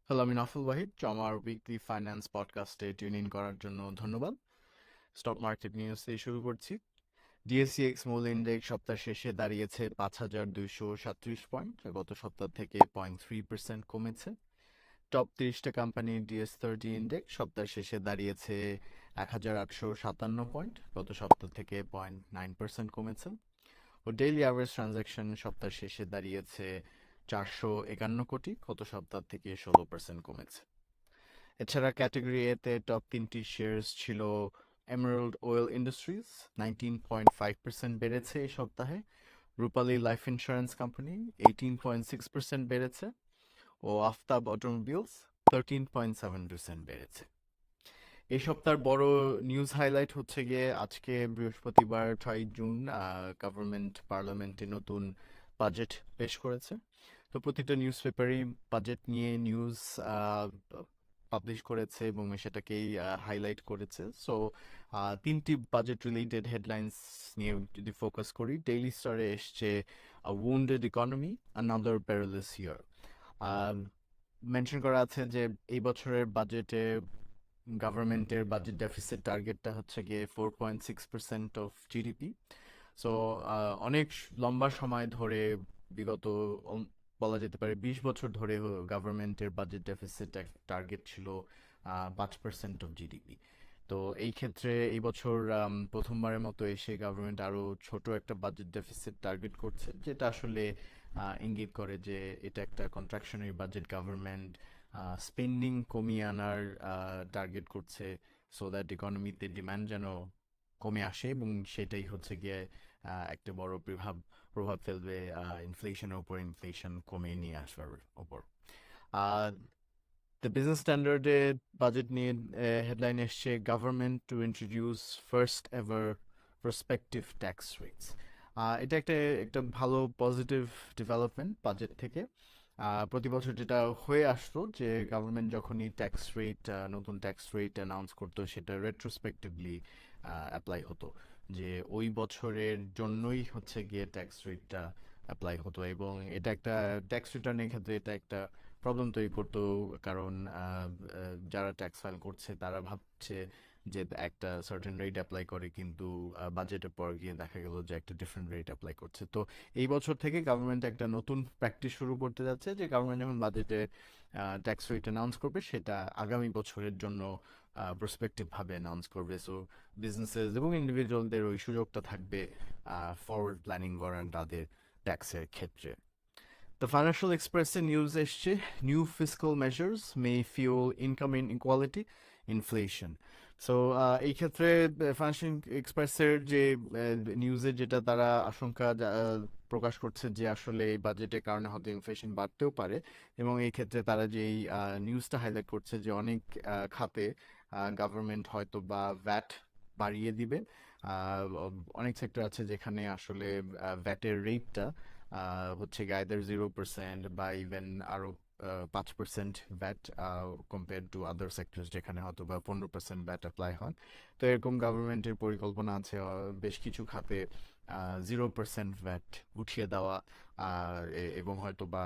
Hello, আমি নফল ওয়াহিদ। আমার উইকলি ফাইন্যান্স পডকাস্টে টিউন ইন করার জন্য ধন্যবাদ। স্টক মার্কেট নিউজ দিয়ে শুরু করছি। ডিএসইএক্স মূল ইন্ডেক্স সপ্তাহ শেষে দাঁড়িয়েছে 5,237 পয়েন্ট, গত সপ্তাহ থেকে 0.3% কমেছে। টপ 30টা কোম্পানির ডিএস30 ইন্ডেক্স সপ্তাহ শেষে দাঁড়িয়েছে 1,857 পয়েন্ট, গত সপ্তাহ থেকে 0.9% কমেছে। ও ডেইলি অ্যাভারেজ ট্রানজ্যাকশন সপ্তাহ শেষে দাঁড়িয়েছে 451 কোটি, গত সপ্তাহ থেকে 16% কমেছে। এছাড়া ক্যাটাগরি এতে টপ 3টি শেয়ারস ছিল এমারাল্ড অয়েল ইন্ডাস্ট্রিজ, 19.5% বেড়েছে এই সপ্তাহে। রূপালী লাইফ ইন্স্যুরেন্স কোম্পানি 18.6% বেড়েছে। ও আফতাব অটোমোবিলস 13.7% বেড়েছে। এই সপ্তাহের বড় নিউজ হাইলাইট হচ্ছে গিয়ে আজকে বৃহস্পতিবার 6 জুন গভর্নমেন্ট পার্লামেন্টে নতুন বাজেট পেশ করেছে। তো প্রতিটা নিউজ পেপারই বাজেট নিয়ে নিউজ পাবলিশ করেছে এবং সেটাকেই হাইলাইট করেছে। সো 3টি বাজেট রিলেটেড হেডলাইন্স নিয়ে যদি ফোকাস করি, ডেইলি স্টারে এসছে উন্ডেড ইকোনমি আনাদার পেরিলাস ইয়ার। মেনশন করা আছে যে এই বছরের বাজেটে গভর্নমেন্টের বাজেট ডেফিসিট টার্গেটটা হচ্ছে গিয়ে 4.6% অফ জিডিপি। সো অনেক লম্বা সময় ধরে, বিগত বলা যেতে পারে 20 বছর ধরে গভর্নমেন্টের বাজেট ডেফিসিট টার্গেট ছিল 5% অফ জিডিপি। তো এই ক্ষেত্রে এই বছর প্রথমবারের মতো এসে গভর্নমেন্ট আরো ছোট একটা বাজেট ডেফিসিট টার্গেট করছে, যেটা আসলে ইঙ্গিত করে যে এটা একটা কন্ট্রাকশনারি বাজেট। গভর্নমেন্ট স্পেন্ডিং কমিয়ে আনার টার্গেট করছে, সো দ্যাট ইকোনমিতে ডিমান্ড যেন কমে আসে, এবং সেটাই হচ্ছে গিয়ে একটা বড় প্রভাব ফেলবে ইনফ্লেশনের উপর, ইনফ্লেশন কমিয়ে নিয়ে আসবার উপর। দ্য বিজনেস স্ট্যান্ডার্ডে বাজেট নিয়ে হেডলাইন এসছে government to introduce first ever prospective tax rates. এটা একটা একটা ভালো পজিটিভ ডেভেলপমেন্ট বাজেট থেকে। প্রতি বছর যেটা হয়ে আসতো যে গভর্নমেন্ট যখনই নতুন ট্যাক্স রেট অ্যানাউন্স করতো, সেটা রেট্রোস্পেক্টিভলি অ্যাপ্লাই হতো, যে ওই বছরের জন্যই হচ্ছে গিয়ে ট্যাক্স রেটটা অ্যাপ্লাই হতো। এবং এটা একটা ট্যাক্স রিটার্নের ক্ষেত্রে এটা একটা প্রবলেম তৈরি করতো, কারণ যারা ট্যাক্স ফাইল করছে তারা ভাবছে যে একটা সার্টেন রেট অ্যাপ্লাই করে, কিন্তু বাজেটের পর গিয়ে দেখা গেল যে একটা ডিফারেন্ট রেট অ্যাপ্লাই করছে। তো এই বছর থেকে গভর্নমেন্ট একটা নতুন প্র্যাকটিস শুরু করতে যাচ্ছে, যে গভর্নমেন্ট যখন বাজেটে ট্যাক্স রেট অ্যানাউন্স করবে, সেটা আগামী বছরের জন্য প্রসপেক্টিভ ভাবে অ্যানাউন্স করবে। সো বিজনেসেস এবং ইন্ডিভিজুয়ালদের ওই সুযোগটা থাকবে ফরওয়ার্ড প্ল্যানিং করার তাদের ট্যাক্সের ক্ষেত্রে। The Financial Express news এসছে new fiscal measures may fuel income inequality, inflation. So এই ক্ষেত্রে ফাইন্যান্সিয়াল এক্সপ্রেসের যে নিউজে যেটা তারা আশঙ্কা প্রকাশ করছে যে আসলে এই বাজেটের কারণে হয়তো ইনফ্লেশন বাড়তেও পারে, এবং এই ক্ষেত্রে তারা যে নিউজটা হাইলাইট করছে যে অনেক খাতে গভর্নমেন্ট হয়তো বা ভ্যাট বাড়িয়ে দিবে। অনেক সেক্টর আছে যেখানে আসলে ভ্যাটের রেটটা হচ্ছে গাইদের 0% বা ইভেন আরো 5% VAT compare to other sector, যেখানে হয়তো বা 15% ভ্যাট অ্যাপ্লাই হয়। তো এরকম গভর্নমেন্টের পরিকল্পনা আছে বেশ কিছু খাতে 0% ভ্যাট উঠিয়ে দেওয়া, এবং হয়তো বা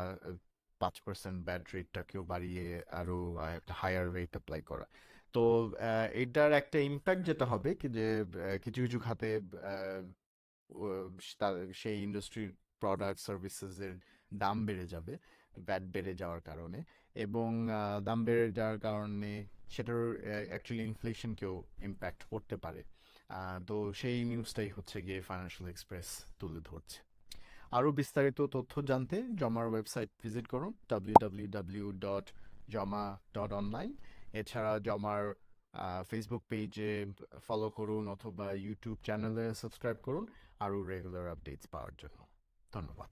5% ভ্যাট রেটটাকেও বাড়িয়ে আরো একটা হায়ার রেট অ্যাপ্লাই করা। তো এটার একটা ইম্প্যাক্ট যেটা হবে কি, যে কিছু কিছু খাতে আহ, সেই ইন্ডাস্ট্রির প্রোডাক্ট সার্ভিসেসের দাম বেড়ে যাবে ভ্যাট বেড়ে যাওয়ার কারণে। এবং দাম বেড়ে যাওয়ার কারণে সেটার অ্যাকচুয়ালি ইনফ্লেশনকেও ইম্প্যাক্ট করতে পারে। তো সেই নিউজটাই হচ্ছে গিয়ে ফাইন্যান্সিয়াল এক্সপ্রেস তুলে ধরছে। আরও বিস্তারিত তথ্য জানতে জমার ওয়েবসাইট ভিজিট করুন www.joma.online। এছাড়া জমার ফেসবুক পেজে ফলো করুন অথবা ইউটিউব চ্যানেলে সাবস্ক্রাইব করুন আরও রেগুলার আপডেটস পাওয়ার জন্য। ধন্যবাদ।